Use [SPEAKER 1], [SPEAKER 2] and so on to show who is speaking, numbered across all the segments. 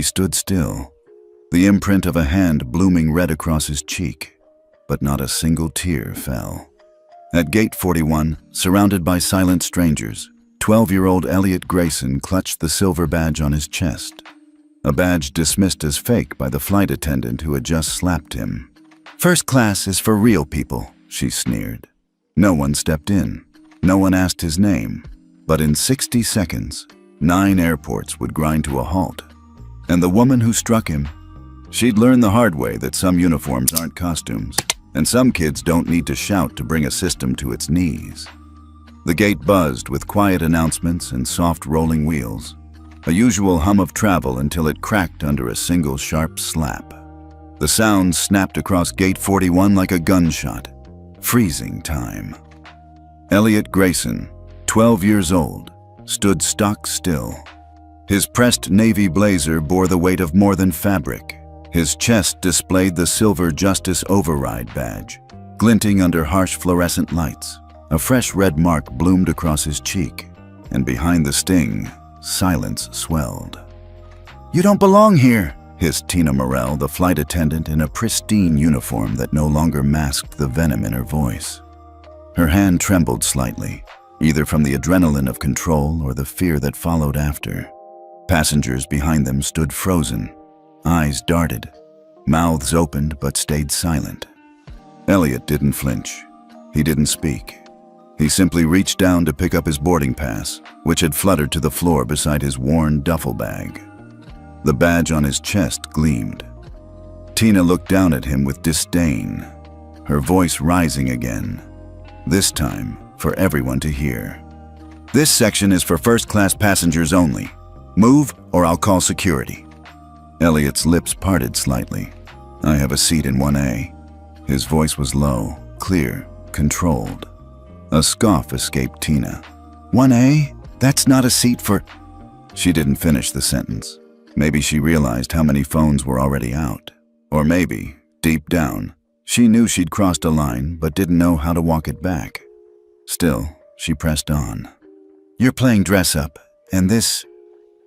[SPEAKER 1] He stood still, the imprint of a hand blooming red across his cheek, but not a single tear fell. At Gate 41, surrounded by silent strangers, 12-year-old Elliot Grayson clutched the silver badge on his chest, a badge dismissed as fake by the flight attendant who had just slapped him. "First class is for real people," she sneered. No one stepped in. No one asked his name. But in 60 seconds, 9 airports would grind to a halt. And the woman who struck him, she'd learned the hard way that some uniforms aren't costumes, and some kids don't need to shout to bring a system to its knees. The gate buzzed with quiet announcements and soft rolling wheels, a usual hum of travel until it cracked under a single sharp slap. The sound snapped across Gate 41 like a gunshot. Freezing time. Elliot Grayson, 12 years old, stood stock still. His pressed navy blazer bore the weight of more than fabric. His chest displayed the silver Justice Override badge, glinting under harsh fluorescent lights. A fresh red mark bloomed across his cheek, and behind the sting, silence swelled. "You don't belong here," hissed Tina Morell, the flight attendant in a pristine uniform that no longer masked the venom in her voice. Her hand trembled slightly, either from the adrenaline of control or the fear that followed after. Passengers behind them stood frozen, eyes darted, mouths opened but stayed silent. Elliot didn't flinch. He didn't speak. He simply reached down to pick up his boarding pass, which had fluttered to the floor beside his worn duffel bag. The badge on his chest gleamed. Tina looked down at him with disdain, her voice rising again, this time for everyone to hear. "This section is for first-class passengers only. Move or I'll call security." Elliot's lips parted slightly. "I have a seat in 1A. His voice was low, clear, controlled. A scoff escaped Tina. "1A? That's not a seat for—" She didn't finish the sentence. Maybe she realized how many phones were already out. Or maybe, deep down, she knew she'd crossed a line but didn't know how to walk it back. Still, she pressed on. "You're playing dress-up, and this,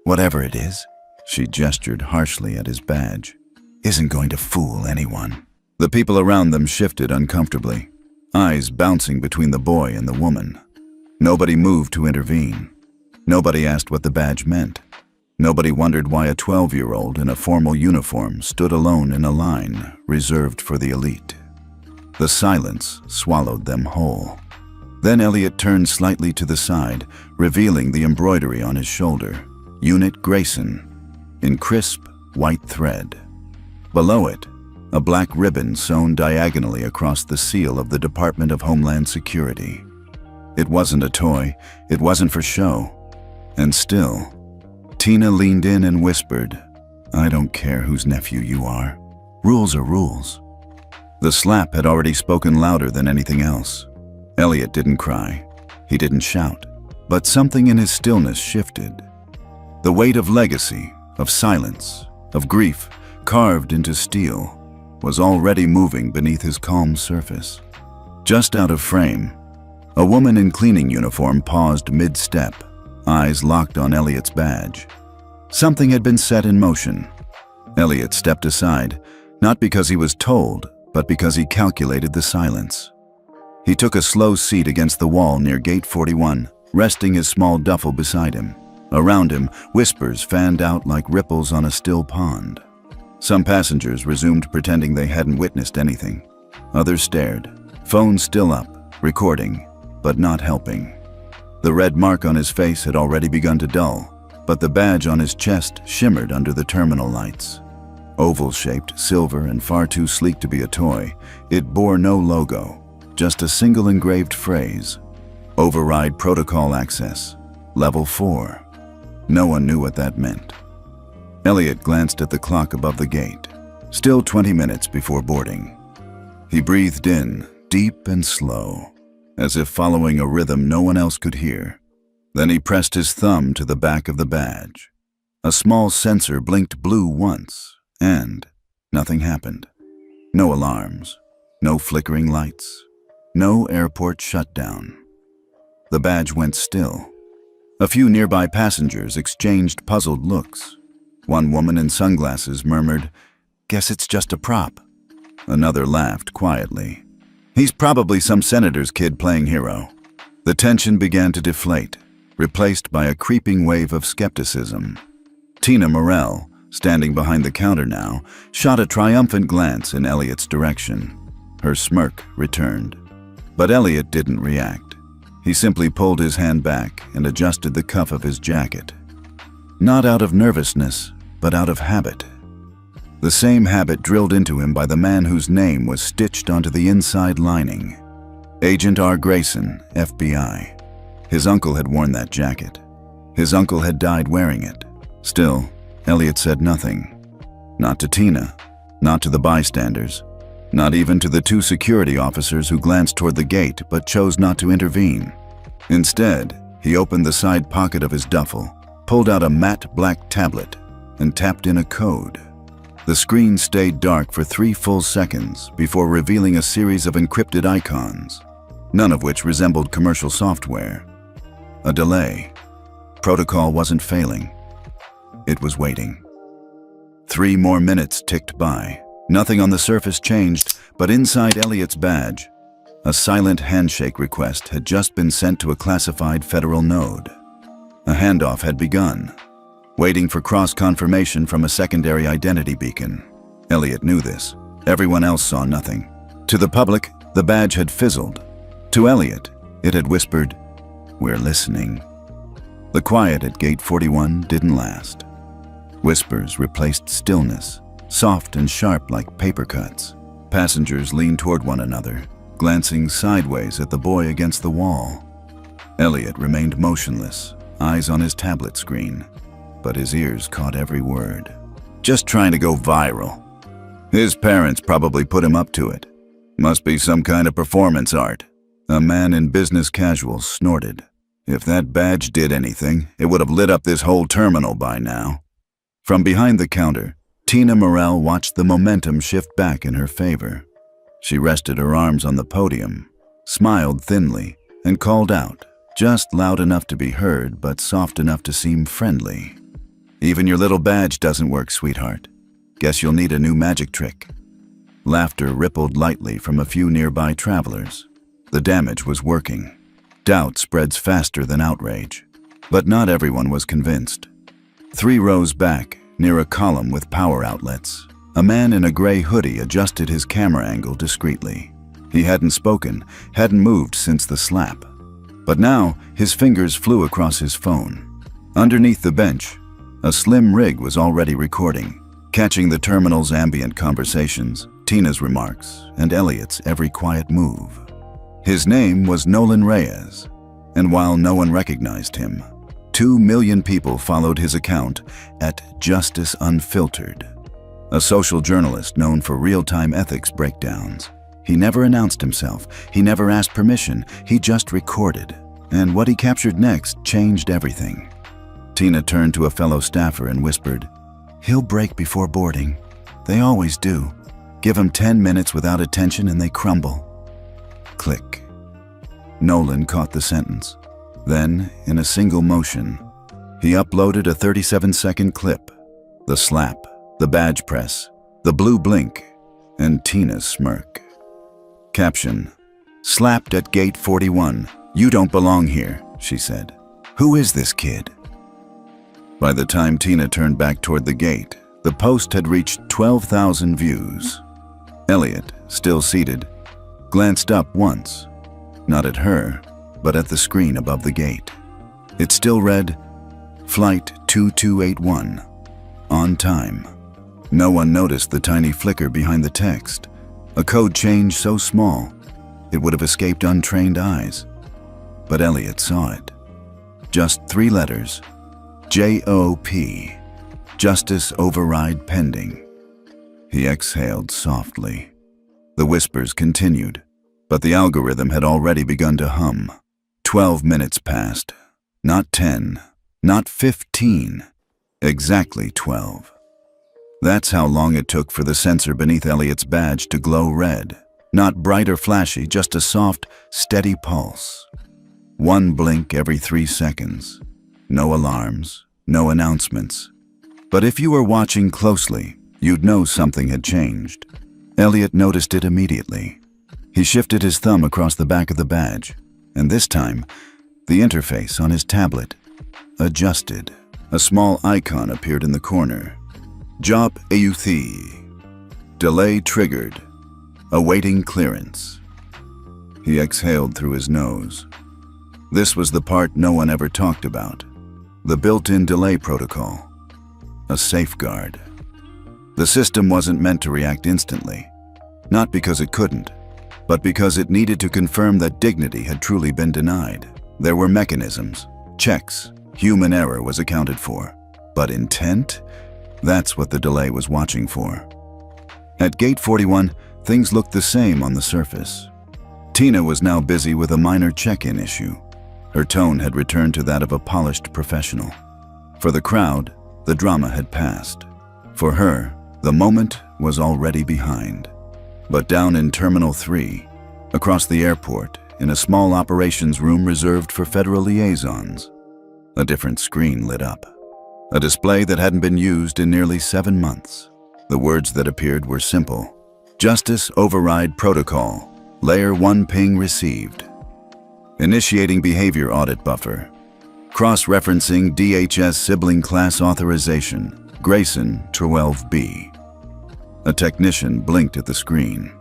[SPEAKER 1] whatever it is," she gestured harshly at his badge, "isn't going to fool anyone." The people around them shifted uncomfortably, eyes bouncing between the boy and the woman. Nobody moved to intervene. Nobody asked what the badge meant. Nobody wondered why a 12-year-old in a formal uniform stood alone in a line reserved for the elite. The silence swallowed them whole. Then Elliot turned slightly to the side, revealing the embroidery on his shoulder, Unit Grayson, in crisp white thread. Below it, a black ribbon sewn diagonally across the seal of the Department of Homeland Security. It wasn't a toy, it wasn't for show. And still, Tina leaned in and whispered, "I don't care whose nephew you are. Rules are rules." The slap had already spoken louder than anything else. Elliot didn't cry. He didn't shout. But something in his stillness shifted. The weight of legacy, of silence, of grief, carved into steel, was already moving beneath his calm surface. Just out of frame, a woman in cleaning uniform paused mid-step, eyes locked on Elliot's badge. Something had been set in motion. Elliot stepped aside, not because he was told, but because he calculated the silence. He took a slow seat against the wall near Gate 41, resting his small duffel beside him. Around him, whispers fanned out like ripples on a still pond. Some passengers resumed pretending they hadn't witnessed anything. Others stared, phones still up, recording, but not helping. The red mark on his face had already begun to dull, but the badge on his chest shimmered under the terminal lights. Oval-shaped, silver, and far too sleek to be a toy, it bore no logo, just a single engraved phrase: "Override Protocol Access, Level 4. No one knew what that meant. Elliot glanced at the clock above the gate. Still 20 minutes before boarding. He breathed in, deep and slow, as if following a rhythm no one else could hear. Then he pressed his thumb to the back of the badge. A small sensor blinked blue once, and nothing happened. No alarms, no flickering lights, no airport shutdown. The badge went still. A few nearby passengers exchanged puzzled looks. One woman in sunglasses murmured, "Guess it's just a prop." Another laughed quietly. "He's probably some senator's kid playing hero." The tension began to deflate, replaced by a creeping wave of skepticism. Tina Morell, standing behind the counter now, shot a triumphant glance in Elliot's direction. Her smirk returned. But Elliot didn't react. He simply pulled his hand back and adjusted the cuff of his jacket. Not out of nervousness, but out of habit. The same habit drilled into him by the man whose name was stitched onto the inside lining. Agent R. Grayson, FBI. His uncle had worn that jacket. His uncle had died wearing it. Still, Elliot said nothing. Not to Tina, not to the bystanders, not even to the two security officers who glanced toward the gate but chose not to intervene. Instead, he opened the side pocket of his duffel, pulled out a matte black tablet, and tapped in a code. The screen stayed dark for 3 full seconds before revealing a series of encrypted icons, none of which resembled commercial software. A delay. Protocol wasn't failing. It was waiting. 3 more minutes ticked by. Nothing on the surface changed, but inside Elliot's badge, a silent handshake request had just been sent to a classified federal node. A handoff had begun, waiting for cross-confirmation from a secondary identity beacon. Elliot knew this. Everyone else saw nothing. To the public, the badge had fizzled. To Elliot, it had whispered, "We're listening." The quiet at Gate 41 didn't last. Whispers replaced stillness, soft and sharp like paper cuts. Passengers leaned toward one another, glancing sideways at the boy against the wall. Elliot remained motionless, eyes on his tablet screen, but his ears caught every word. "Just trying to go viral. His parents probably put him up to it. Must be some kind of performance art." A man in business casual snorted. "If that badge did anything, it would have lit up this whole terminal by now." From behind the counter, Tina Morell watched the momentum shift back in her favor. She rested her arms on the podium, smiled thinly, and called out, just loud enough to be heard but soft enough to seem friendly. "Even your little badge doesn't work, sweetheart. Guess you'll need a new magic trick." Laughter rippled lightly from a few nearby travelers. The damage was working. Doubt spreads faster than outrage. But not everyone was convinced. 3 rows back, near a column with power outlets, a man in a gray hoodie adjusted his camera angle discreetly. He hadn't spoken, hadn't moved since the slap. But now, his fingers flew across his phone. Underneath the bench, a slim rig was already recording, catching the terminal's ambient conversations, Tina's remarks, and Elliot's every quiet move. His name was Nolan Reyes, and while no one recognized him, 2 million people followed his account at Justice Unfiltered, a social journalist known for real-time ethics breakdowns. He never announced himself, he never asked permission, he just recorded. And what he captured next changed everything. Tina turned to a fellow staffer and whispered, "He'll break before boarding. They always do. Give him 10 minutes without attention and they crumble." Click. Nolan caught the sentence. Then, in a single motion, he uploaded a 37-second clip. The slap, the badge press, the blue blink, and Tina's smirk. Caption: "Slapped at Gate 41. You don't belong here," she said. "Who is this kid?" By the time Tina turned back toward the gate, the post had reached 12,000 views. Elliot, still seated, glanced up once, not at her, but at the screen above the gate. It still read, "Flight 2281, on time." No one noticed the tiny flicker behind the text, a code change so small it would have escaped untrained eyes. But Elliot saw it. Just 3 letters, JOP, Justice Override Pending. He exhaled softly. The whispers continued, but the algorithm had already begun to hum. 12 minutes passed. Not 10, not 15, exactly 12. That's how long it took for the sensor beneath Elliot's badge to glow red. Not bright or flashy, just a soft, steady pulse. 1 blink every 3 seconds. No alarms, no announcements. But if you were watching closely, you'd know something had changed. Elliot noticed it immediately. He shifted his thumb across the back of the badge, and this time, the interface on his tablet adjusted. A small icon appeared in the corner. Job AUT. Delay triggered. Awaiting clearance. He exhaled through his nose. This was the part no one ever talked about. The built-in delay protocol. A safeguard. The system wasn't meant to react instantly. Not because it couldn't, but because it needed to confirm that dignity had truly been denied. There were mechanisms, checks, human error was accounted for. But intent? That's what the delay was watching for. At Gate 41, things looked the same on the surface. Tina was now busy with a minor check-in issue. Her tone had returned to that of a polished professional. For the crowd, the drama had passed. For her, the moment was already behind. But down in Terminal 3, across the airport, in a small operations room reserved for federal liaisons, a different screen lit up. A display that hadn't been used in nearly 7 months. The words that appeared were simple. Justice Override Protocol. Layer 1 ping received. Initiating behavior audit buffer. Cross-referencing DHS sibling class authorization. Grayson 12B. A technician blinked at the screen.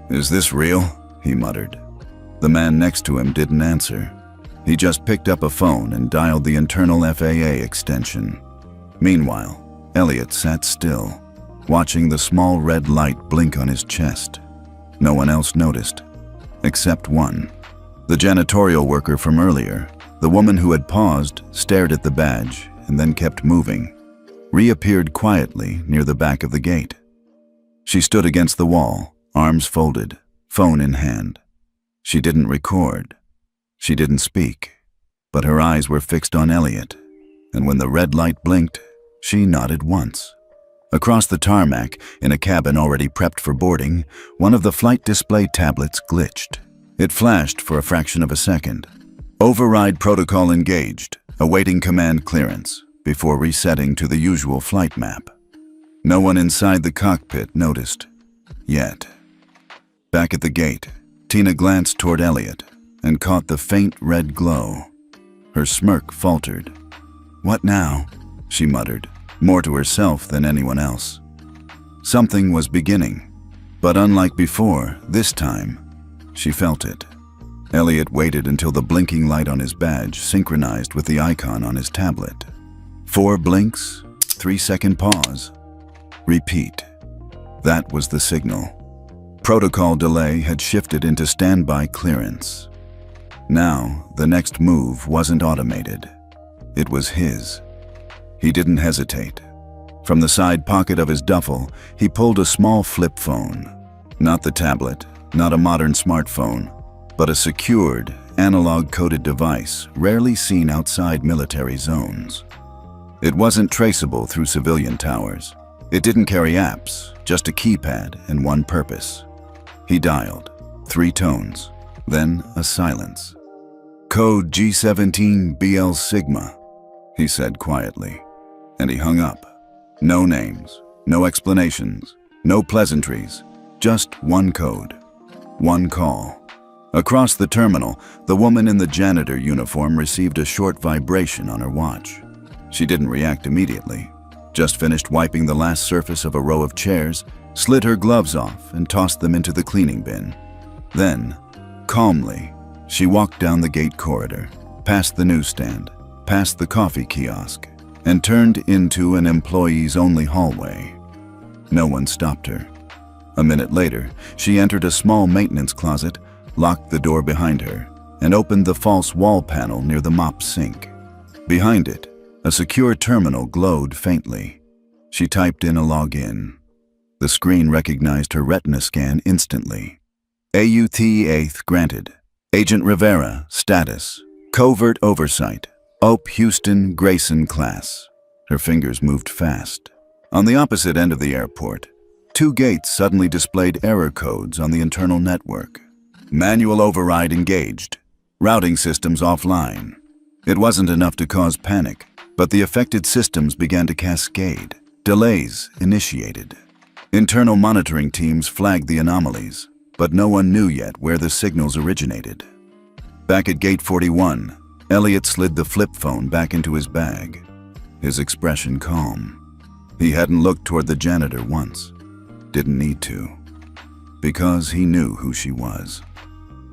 [SPEAKER 1] "Is this real?" he muttered. The man next to him didn't answer. He just picked up a phone and dialed the internal FAA extension. Meanwhile, Elliot sat still, watching the small red light blink on his chest. No one else noticed, except one. The janitorial worker from earlier, the woman who had paused, stared at the badge, and then kept moving, reappeared quietly near the back of the gate. She stood against the wall, arms folded, phone in hand. She didn't record. She didn't speak, but her eyes were fixed on Elliot, and when the red light blinked, she nodded once. Across the tarmac, in a cabin already prepped for boarding, one of the flight display tablets glitched. It flashed for a fraction of a second. Override protocol engaged, awaiting command clearance, before resetting to the usual flight map. No one inside the cockpit noticed. Yet. Back at the gate, Tina glanced toward Elliot and caught the faint red glow. Her smirk faltered. "What now?" she muttered, more to herself than anyone else. Something was beginning, but unlike before, this time, she felt it. Elliot waited until the blinking light on his badge synchronized with the icon on his tablet. 4 blinks, 3-second pause. Repeat. That was the signal. Protocol delay had shifted into standby clearance. Now, the next move wasn't automated. It was his. He didn't hesitate. From the side pocket of his duffel, he pulled a small flip phone. Not the tablet, not a modern smartphone, but a secured, analog-coded device rarely seen outside military zones. It wasn't traceable through civilian towers. It didn't carry apps, just a keypad and one purpose. He dialed, 3 tones, then a silence. "Code G17BL Sigma," he said quietly, and he hung up. No names, no explanations, no pleasantries, just one code, one call. Across the terminal, the woman in the janitor uniform received a short vibration on her watch. She didn't react immediately, just finished wiping the last surface of a row of chairs, slid her gloves off and tossed them into the cleaning bin. Then, calmly, she walked down the gate corridor, past the newsstand, past the coffee kiosk, and turned into an employees-only hallway. No one stopped her. A minute later, she entered a small maintenance closet, locked the door behind her, and opened the false wall panel near the mop sink. Behind it, a secure terminal glowed faintly. She typed in a login. The screen recognized her retina scan instantly. AUT 8th granted. Agent Rivera, status. Covert oversight. OP Houston Grayson class. Her fingers moved fast. On the opposite end of the airport, 2 gates suddenly displayed error codes on the internal network. Manual override engaged. Routing systems offline. It wasn't enough to cause panic. But the affected systems began to cascade. Delays initiated. Internal monitoring teams flagged the anomalies, but no one knew yet where the signals originated. Back at Gate 41, Elliot slid the flip phone back into his bag, his expression calm. He hadn't looked toward the janitor once. Didn't need to. Because he knew who she was.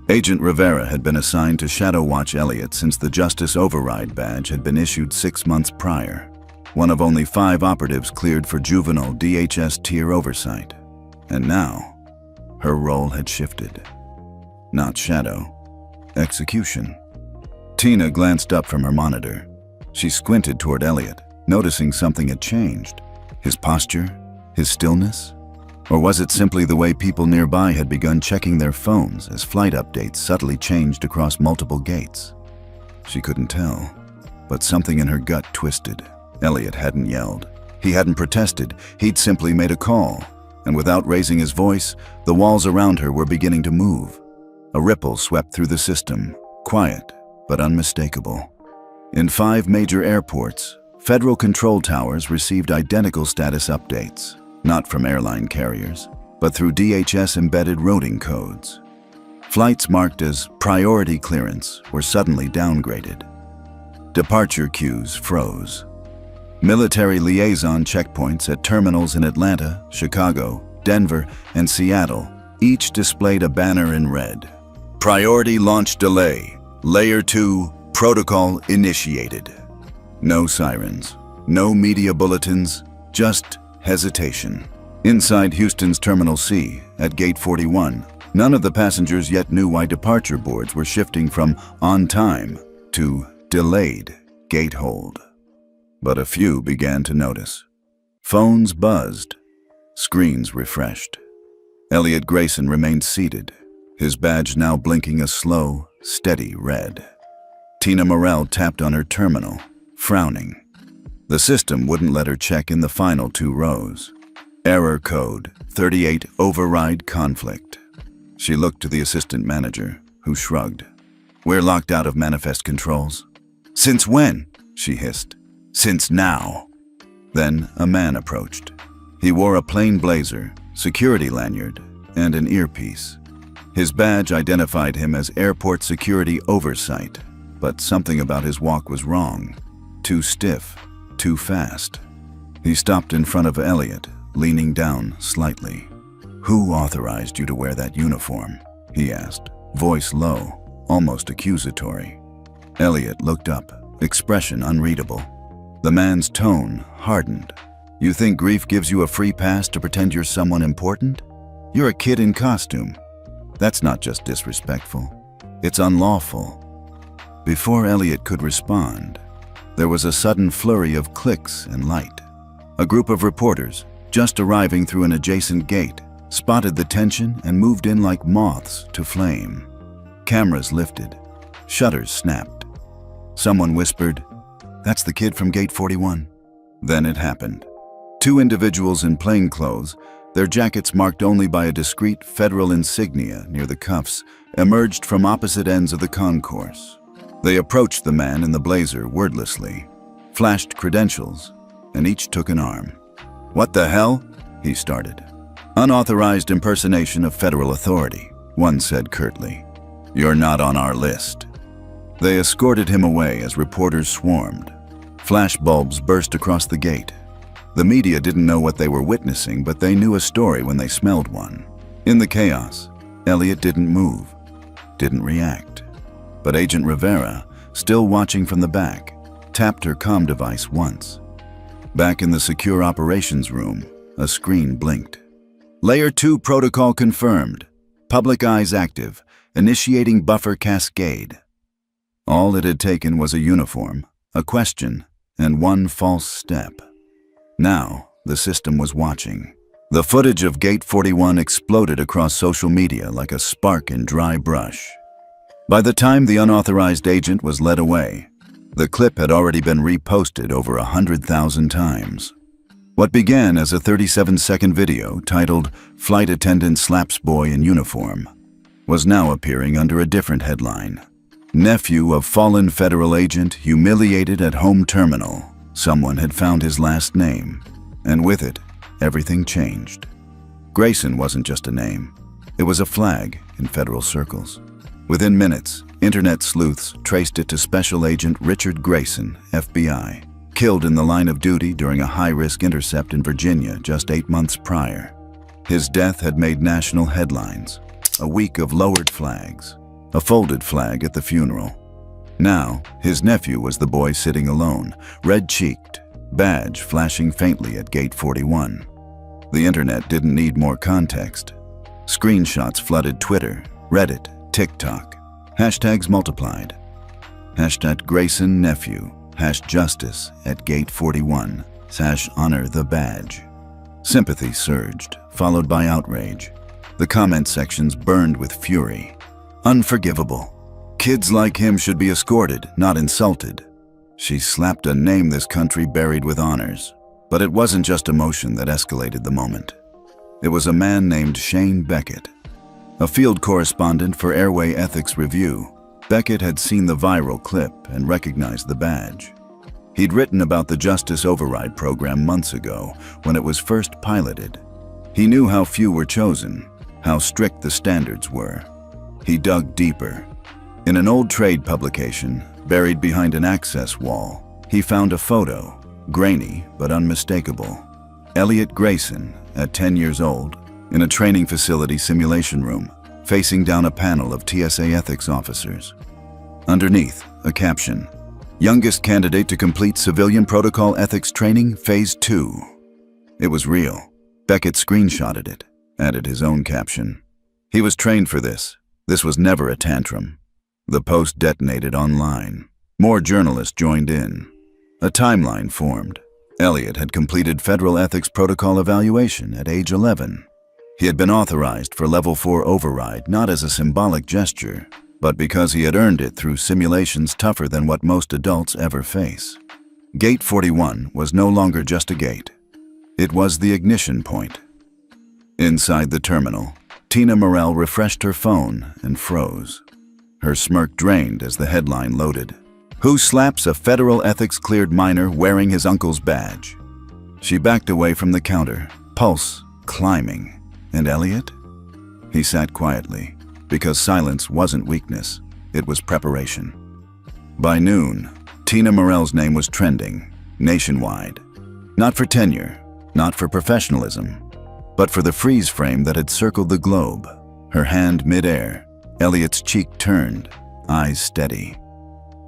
[SPEAKER 1] Agent Rivera had been assigned to shadow watch Elliot since the Justice Override badge had been issued 6 months prior. One of only 5 operatives cleared for juvenile DHS tier oversight. And now, her role had shifted. Not shadow, execution. Tina glanced up from her monitor. She squinted toward Elliot, noticing something had changed. His posture? His stillness? Or was it simply the way people nearby had begun checking their phones as flight updates subtly changed across multiple gates? She couldn't tell, but something in her gut twisted. Elliot hadn't yelled. He hadn't protested. He'd simply made a call. And without raising his voice, the walls around her were beginning to move. A ripple swept through the system, quiet but unmistakable. In 5 major airports, federal control towers received identical status updates, not from airline carriers, but through DHS-embedded routing codes. Flights marked as priority clearance were suddenly downgraded. Departure queues froze. Military liaison checkpoints at terminals in Atlanta, Chicago, Denver, and Seattle each displayed a banner in red. Priority launch delay. Layer 2, protocol initiated. No sirens, no media bulletins, just hesitation. Inside Houston's Terminal C, at Gate 41, none of the passengers yet knew why departure boards were shifting from on time to delayed gate hold. But a few began to notice. Phones buzzed, screens refreshed. Elliot Grayson remained seated, his badge now blinking a slow, steady red. Tina Morrell tapped on her terminal, frowning. The system wouldn't let her check in the final 2 rows. Error code 38 override conflict. She looked to the assistant manager, who shrugged. We're locked out of manifest controls. Since when? She hissed. Since now. Then a man approached. He wore a plain blazer, security lanyard, and an earpiece. His badge identified him as Airport Security Oversight, but something about his walk was wrong. Too stiff, too fast. He stopped in front of Elliot, leaning down slightly. Who authorized you to wear that uniform? He asked, voice low, almost accusatory. Elliot looked up, expression unreadable. The man's tone hardened. You think grief gives you a free pass to pretend you're someone important? You're a kid in costume. That's not just disrespectful. It's unlawful. Before Elliot could respond, there was a sudden flurry of clicks and light. A group of reporters, just arriving through an adjacent gate, spotted the tension and moved in like moths to flame. Cameras lifted. Shutters snapped. Someone whispered, "That's the kid from Gate 41. Then it happened. 2 individuals in plainclothes, their jackets marked only by a discreet federal insignia near the cuffs, emerged from opposite ends of the concourse. They approached the man in the blazer wordlessly, flashed credentials, and each took an arm. "What the hell?" he started. "Unauthorized impersonation of federal authority," one said curtly. "You're not on our list." They escorted him away as reporters swarmed. Flash bulbs burst across the gate. The media didn't know what they were witnessing, but they knew a story when they smelled one. In the chaos, Elliot didn't move, didn't react. But Agent Rivera, still watching from the back, tapped her comm device once. Back in the secure operations room, a screen blinked. Layer 2 protocol confirmed. Public eyes active, initiating buffer cascade. All it had taken was a uniform, a question, and one false step. Now, the system was watching. The footage of Gate 41 exploded across social media like a spark in dry brush. By the time the unauthorized agent was led away, the clip had already been reposted over 100,000 times. What began as a 37-second video titled "Flight Attendant Slaps Boy in Uniform" was now appearing under a different headline. "Nephew of fallen federal agent humiliated at home terminal." Someone had found his last name, and with it, everything changed. Grayson wasn't just a name. It was a flag in federal circles. Within minutes, internet sleuths traced it to Special Agent Richard Grayson, FBI, killed in the line of duty during a high-risk intercept in Virginia just 8 months prior. His death had made national headlines, a week of lowered flags, a folded flag at the funeral. Now, his nephew was the boy sitting alone, red-cheeked, badge flashing faintly at Gate 41. The internet didn't need more context. Screenshots flooded Twitter, Reddit, TikTok. Hashtags multiplied. Hashtag Grayson nephew, #justice at Gate 41, #honor the badge. Sympathy surged, followed by outrage. The comment sections burned with fury. Unforgivable. Kids like him should be escorted, not insulted. She slapped a name this country buried with honors. But it wasn't just emotion that escalated the moment. It was a man named Shane Beckett. A field correspondent for Airway Ethics Review, Beckett had seen the viral clip and recognized the badge. He'd written about the Justice Override program months ago when it was first piloted. He knew how few were chosen, how strict the standards were. He dug deeper. In an old trade publication, buried behind an access wall, he found a photo, grainy but unmistakable. Elliot Grayson, at 10 years old, in a training facility simulation room, facing down a panel of TSA ethics officers. Underneath, a caption, "Youngest candidate to complete Civilian Protocol Ethics Training, Phase 2. It was real. Beckett screenshotted it, added his own caption. He was trained for this. This was never a tantrum. The post detonated online. More journalists joined in. A timeline formed. Elliot had completed Federal Ethics Protocol evaluation at age 11. He had been authorized for Level 4 override not as a symbolic gesture, but because he had earned it through simulations tougher than what most adults ever face. Gate 41 was no longer just a gate. It was the ignition point. Inside the terminal, Tina Morrell refreshed her phone and froze. Her smirk drained as the headline loaded. "Who slaps a federal ethics-cleared minor wearing his uncle's badge?" She backed away from the counter, pulse climbing. And Elliot? He sat quietly, because silence wasn't weakness, it was preparation. By noon, Tina Morrell's name was trending, nationwide. Not for tenure, not for professionalism, but for the freeze frame that had circled the globe. Her hand midair, Elliot's cheek turned, eyes steady.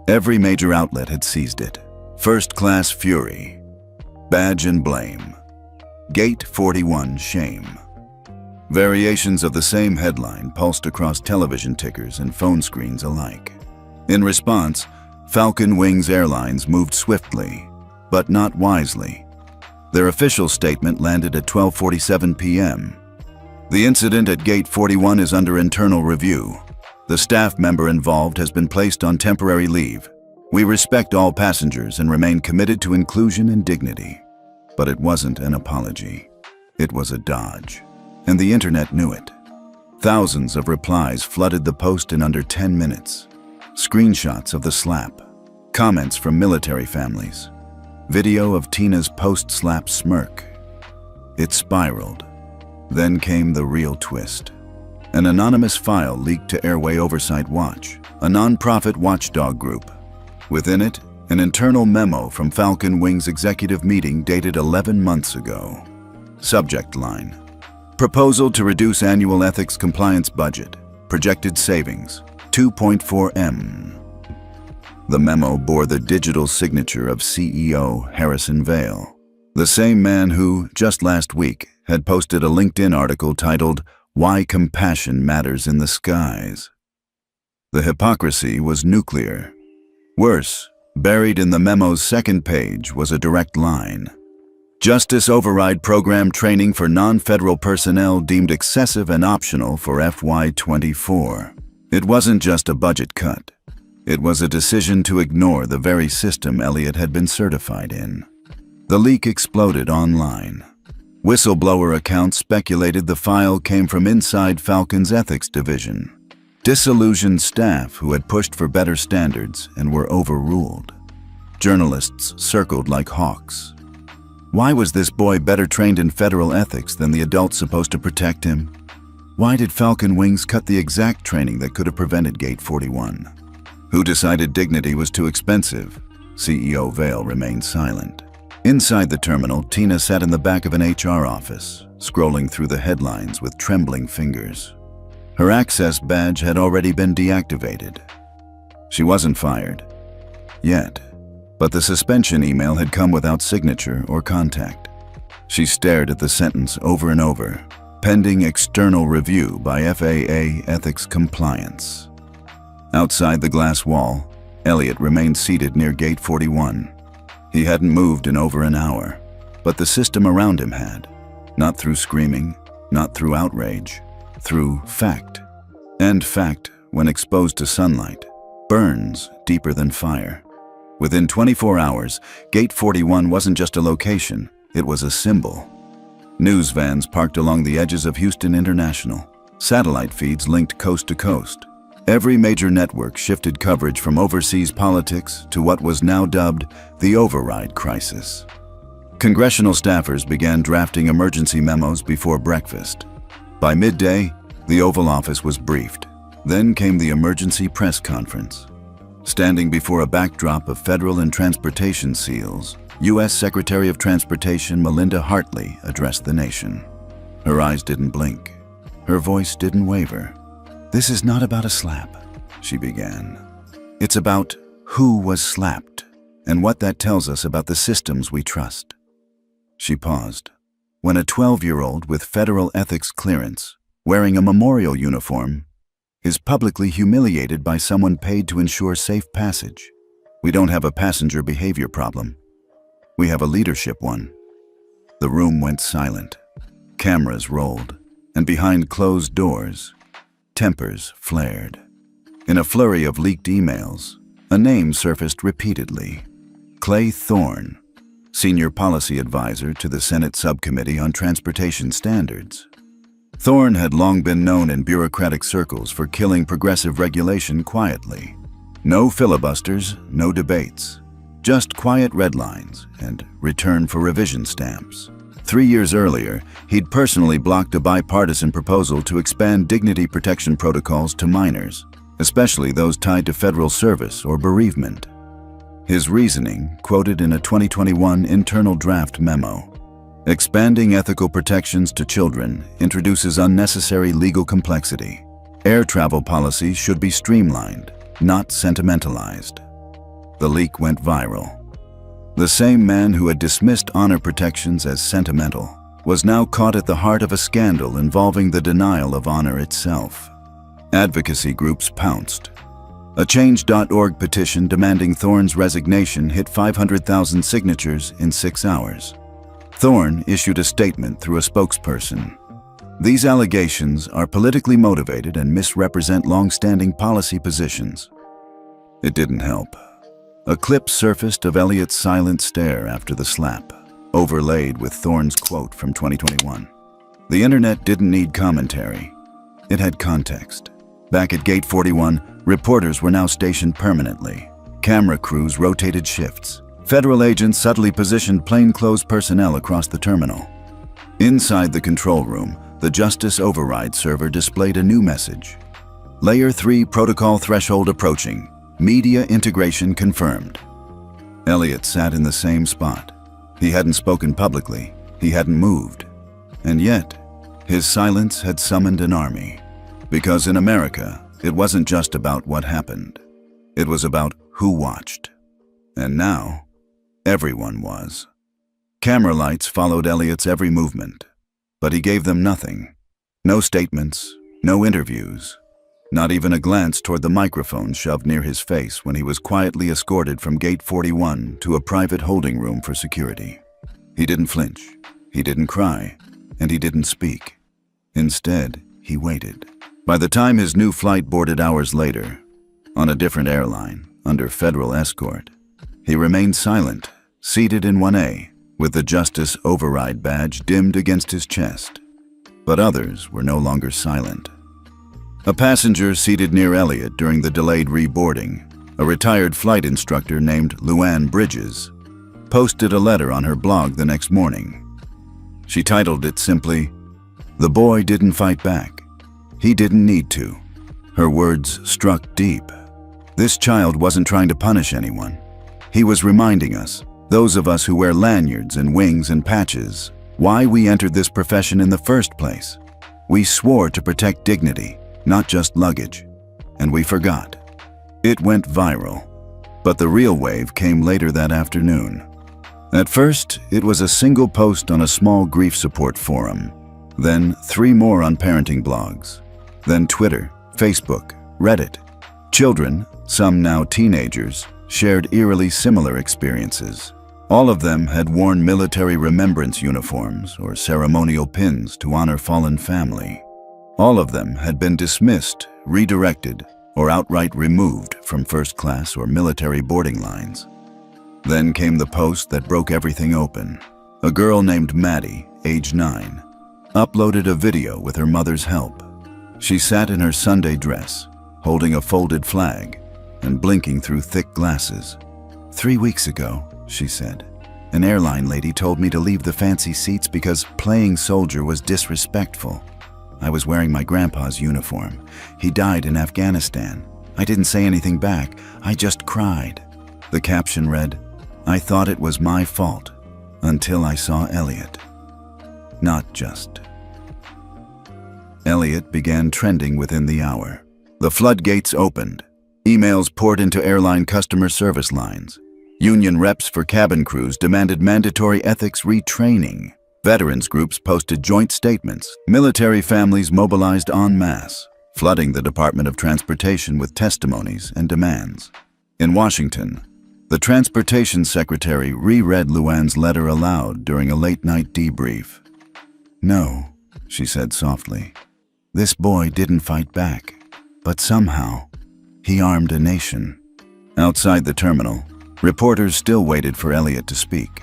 [SPEAKER 1] Every major outlet had seized it. First-class fury. Badge and blame. Gate 41 shame. Variations of the same headline pulsed across television tickers and phone screens alike. In response, Falcon Wings Airlines moved swiftly, but not wisely. Their official statement landed at 12:47 p.m. The incident at Gate 41 is under internal review. The staff member involved has been placed on temporary leave. We respect all passengers and remain committed to inclusion and dignity. But it wasn't an apology. It was a dodge. And the internet knew it. Thousands of replies flooded the post in under 10 minutes. Screenshots of the slap. Comments from military families. Video of Tina's post-slap smirk. It spiraled. Then came the real twist. An anonymous file leaked to Airway Oversight Watch, a non-profit watchdog group. Within it, an internal memo from Falcon Wings executive meeting dated 11 months ago. Subject line: Proposal to reduce annual ethics compliance budget. Projected savings, 2.4 M. The memo bore the digital signature of CEO Harrison Vale, the same man who, just last week, had posted a LinkedIn article titled, "Why Compassion Matters in the Skies." The hypocrisy was nuclear. Worse, buried in the memo's second page was a direct line. Justice Override Program training for non-federal personnel deemed excessive and optional for FY24. It wasn't just a budget cut. It was a decision to ignore the very system Elliot had been certified in. The leak exploded online. Whistleblower accounts speculated the file came from inside Falcon's ethics division. Disillusioned staff who had pushed for better standards and were overruled. Journalists circled like hawks. Why was this boy better trained in federal ethics than the adults supposed to protect him? Why did Falcon Wings cut the exact training that could have prevented Gate 41? Who decided dignity was too expensive? CEO Vale remained silent. Inside the terminal, Tina sat in the back of an HR office, scrolling through the headlines with trembling fingers. Her access badge had already been deactivated. She wasn't fired. Yet. But the suspension email had come without signature or contact. She stared at the sentence over and over. Pending external review by FAA Ethics Compliance. Outside the glass wall, Elliot remained seated near Gate 41. He hadn't moved in over an hour, but the system around him had. Not through screaming, not through outrage, through fact. And fact, when exposed to sunlight, burns deeper than fire. Within 24 hours, Gate 41 wasn't just a location, it was a symbol. News vans parked along the edges of Houston International. Satellite feeds linked coast to coast. Every major network shifted coverage from overseas politics to what was now dubbed the override crisis. Congressional staffers began drafting emergency memos before breakfast. By midday, the Oval Office was briefed. Then came the emergency press conference. Standing before a backdrop of federal and transportation seals, U.S. Secretary of Transportation Melinda Hartley addressed the nation. Her eyes didn't blink. Her voice didn't waver. "This is not about a slap," she began. "It's about who was slapped and what that tells us about the systems we trust." She paused. When a 12-year-old with federal ethics clearance, wearing a memorial uniform, is publicly humiliated by someone paid to ensure safe passage, we don't have a passenger behavior problem. We have a leadership one. The room went silent. Cameras rolled, and behind closed doors, tempers flared. In a flurry of leaked emails, a name surfaced repeatedly. Clay Thorne, Senior Policy Advisor to the Senate Subcommittee on Transportation Standards. Thorne had long been known in bureaucratic circles for killing progressive regulation quietly. No filibusters, no debates. Just quiet red lines and return for revision stamps. 3 years earlier, he'd personally blocked a bipartisan proposal to expand dignity protection protocols to minors, especially those tied to federal service or bereavement. His reasoning, quoted in a 2021 internal draft memo: expanding ethical protections to children introduces unnecessary legal complexity. Air travel policies should be streamlined, not sentimentalized. The leak went viral. The same man who had dismissed honor protections as sentimental was now caught at the heart of a scandal involving the denial of honor itself. Advocacy groups pounced. A Change.org petition demanding Thorne's resignation hit 500,000 signatures in 6 hours. Thorne issued a statement through a spokesperson. "These allegations are politically motivated and misrepresent long-standing policy positions." It didn't help. A clip surfaced of Elliot's silent stare after the slap, overlaid with Thorne's quote from 2021. The internet didn't need commentary. It had context. Back at Gate 41, reporters were now stationed permanently. Camera crews rotated shifts. Federal agents subtly positioned plainclothes personnel across the terminal. Inside the control room, the Justice Override server displayed a new message. Layer 3 protocol threshold approaching. Media integration confirmed. Elliot sat in the same spot. He hadn't spoken publicly. He hadn't moved. And yet, his silence had summoned an army. Because in America, it wasn't just about what happened. It was about who watched. And now, everyone was. Camera lights followed Elliot's every movement, but he gave them nothing. No statements, no interviews, not even a glance toward the microphone shoved near his face when he was quietly escorted from Gate 41 to a private holding room for security. He didn't flinch, he didn't cry, and he didn't speak. Instead, he waited. By the time his new flight boarded hours later, on a different airline, under federal escort, he remained silent, seated in 1A, with the Justice Override badge dimmed against his chest. But others were no longer silent. A passenger seated near Elliot during the delayed reboarding A retired flight instructor named Luann Bridges posted a letter on her blog the next morning. She titled it simply, "The boy didn't fight back. He didn't need to." Her words struck deep. This child wasn't trying to punish anyone. He was reminding us, those of us who wear lanyards and wings and patches, why we entered this profession in the first place. We swore to protect dignity, not just luggage, and we forgot. It went viral, but the real wave came later that afternoon. At first, it was a single post on a small grief support forum, then 3 more on parenting blogs, then Twitter, Facebook, Reddit. Children, some now teenagers, shared eerily similar experiences. All of them had worn military remembrance uniforms or ceremonial pins to honor fallen family. All of them had been dismissed, redirected, or outright removed from first class or military boarding lines. Then came the post that broke everything open. A girl named Maddie, age 9, uploaded a video with her mother's help. She sat in her Sunday dress, holding a folded flag and blinking through thick glasses. "3 weeks ago," she said, "an airline lady told me to leave the fancy seats because playing soldier was disrespectful. I was wearing my grandpa's uniform. He died in Afghanistan. I didn't say anything back. I just cried." The caption read, "I thought it was my fault until I saw Elliot." Not just. Elliot began trending within the hour. The floodgates opened. Emails poured into airline customer service lines. Union reps for cabin crews demanded mandatory ethics retraining. Veterans groups posted joint statements. Military families mobilized en masse, flooding the Department of Transportation with testimonies and demands. In Washington, the Transportation Secretary reread Luann's letter aloud during a late-night debrief. "No," she said softly, "this boy didn't fight back, but somehow he armed a nation." Outside the terminal, reporters still waited for Elliot to speak.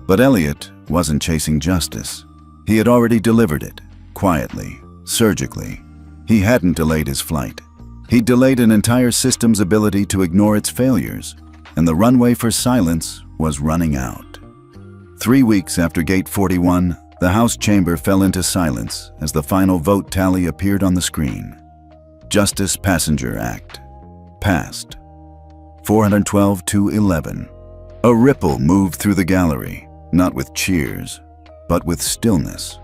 [SPEAKER 1] But Elliot wasn't chasing justice. He had already delivered it, quietly, surgically. He hadn't delayed his flight. He delayed an entire system's ability to ignore its failures, and the runway for silence was running out. 3 weeks after Gate 41, the House chamber fell into silence as the final vote tally appeared on the screen. Justice Passenger Act. Passed. 412 to 11. A ripple moved through the gallery, not with cheers, but with stillness.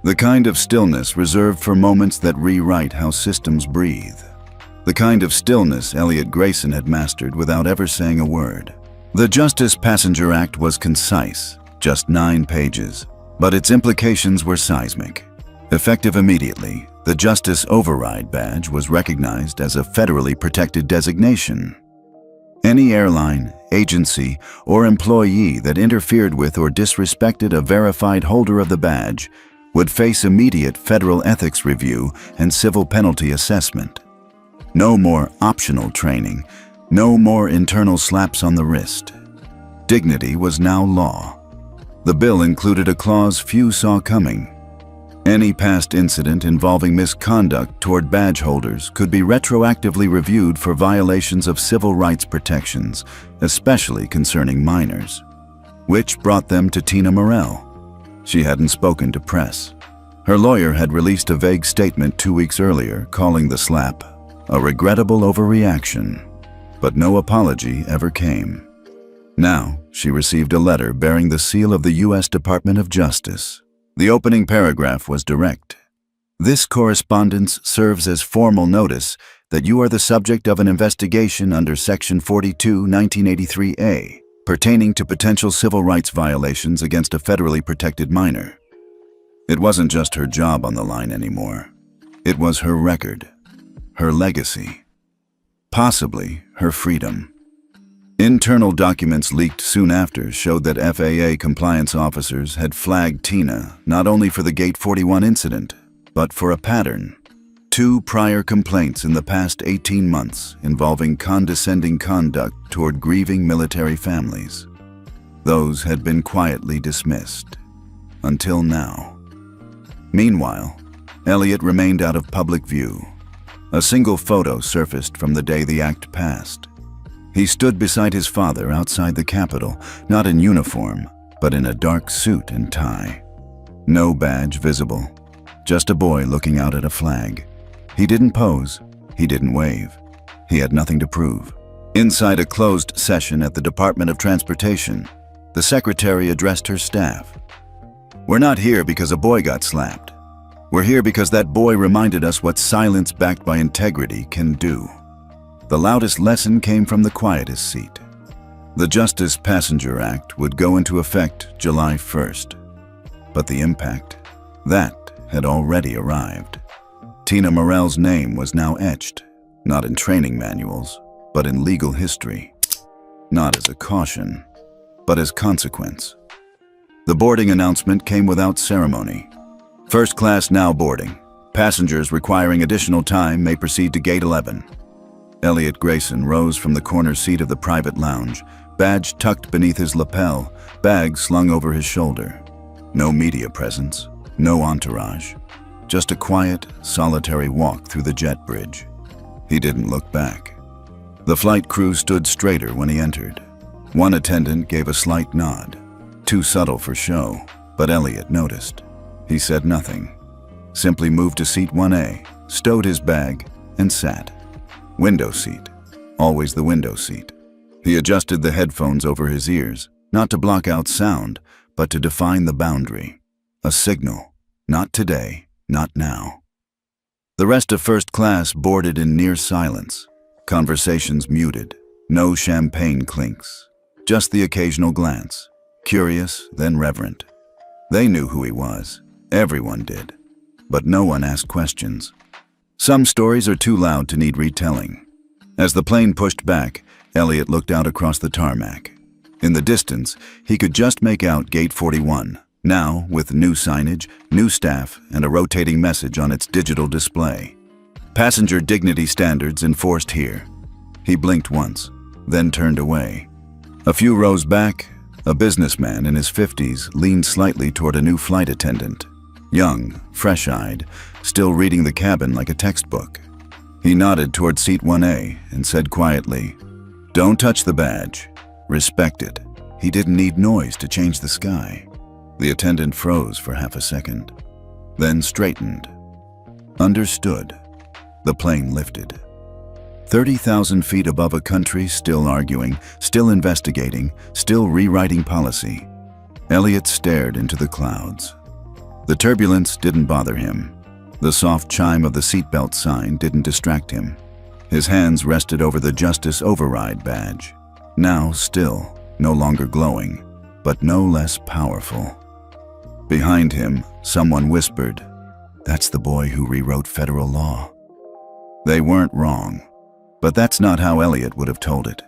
[SPEAKER 1] The kind of stillness reserved for moments that rewrite how systems breathe. The kind of stillness Elliot Grayson had mastered without ever saying a word. The Justice Passenger Act was concise, just 9 pages, but its implications were seismic. Effective immediately, the Justice Override Badge was recognized as a federally protected designation. Any airline, agency, or employee that interfered with or disrespected a verified holder of the badge would face immediate federal ethics review and civil penalty assessment. No more optional training, no more internal slaps on the wrist. Dignity was now law. The bill included a clause few saw coming. Any past incident involving misconduct toward badge holders could be retroactively reviewed for violations of civil rights protections, especially concerning minors. Which brought them to Tina Morell. She hadn't spoken to press. Her lawyer had released a vague statement 2 weeks earlier, calling the slap a regrettable overreaction, but no apology ever came. Now, she received a letter bearing the seal of the U.S. Department of Justice. The opening paragraph was direct. "This correspondence serves as formal notice that you are the subject of an investigation under Section 42, 1983A, pertaining to potential civil rights violations against a federally protected minor." It wasn't just her job on the line anymore. It was her record, her legacy, possibly her freedom. Internal documents leaked soon after showed that FAA compliance officers had flagged Tina not only for the Gate 41 incident, but for a pattern. 2 prior complaints in the past 18 months involving condescending conduct toward grieving military families. Those had been quietly dismissed. Until now. Meanwhile, Elliot remained out of public view. A single photo surfaced from the day the act passed. He stood beside his father outside the Capitol, not in uniform, but in a dark suit and tie. No badge visible, just a boy looking out at a flag. He didn't pose, he didn't wave. He had nothing to prove. Inside a closed session at the Department of Transportation, the secretary addressed her staff. "We're not here because a boy got slapped. We're here because that boy reminded us what silence backed by integrity can do." The loudest lesson came from the quietest seat. The Justice Passenger Act would go into effect July 1st. But the impact, that had already arrived. Tina Morell's name was now etched, not in training manuals, but in legal history. Not as a caution, but as consequence. The boarding announcement came without ceremony. First class now boarding. Passengers requiring additional time may proceed to Gate 11. Elliot Grayson rose from the corner seat of the private lounge, badge tucked beneath his lapel, bag slung over his shoulder. No media presence, no entourage. Just a quiet, solitary walk through the jet bridge. He didn't look back. The flight crew stood straighter when he entered. One attendant gave a slight nod, too subtle for show, but Elliot noticed. He said nothing, simply moved to seat 1A, stowed his bag, and sat. Window seat, always the window seat. He adjusted the headphones over his ears, not to block out sound, but to define the boundary. A signal, not today, not now. The rest of first class boarded in near silence, conversations muted, no champagne clinks, just the occasional glance, curious, then reverent. They knew who he was, everyone did, but no one asked questions. Some stories are too loud to need retelling. As the plane pushed back, Elliot looked out across the tarmac. In the distance, he could just make out Gate 41, now with new signage, new staff, and a rotating message on its digital display. Passenger dignity standards enforced here. He blinked once, then turned away. A few rows back, a businessman in his 50s leaned slightly toward a new flight attendant. Young, fresh-eyed, still reading the cabin like a textbook. He nodded toward seat 1A and said quietly, "Don't touch the badge. Respect it." He didn't need noise to change the sky. The attendant froze for half a second, then straightened. Understood. The plane lifted. 30,000 feet above a country still arguing, still investigating, still rewriting policy. Elliot stared into the clouds. The turbulence didn't bother him. The soft chime of the seatbelt sign didn't distract him. His hands rested over the Justice Override badge, now still, no longer glowing, but no less powerful. Behind him, someone whispered, "That's the boy who rewrote federal law." They weren't wrong, but that's not how Elliot would have told it.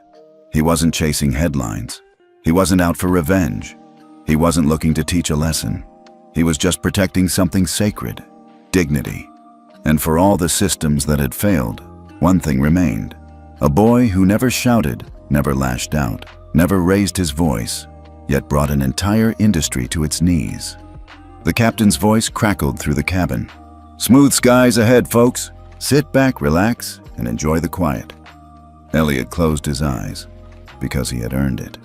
[SPEAKER 1] He wasn't chasing headlines. He wasn't out for revenge. He wasn't looking to teach a lesson. He was just protecting something sacred, dignity. And for all the systems that had failed, one thing remained. A boy who never shouted, never lashed out, never raised his voice, yet brought an entire industry to its knees. The captain's voice crackled through the cabin. "Smooth skies ahead, folks. Sit back, relax, and enjoy the quiet." Elliot closed his eyes, because he had earned it.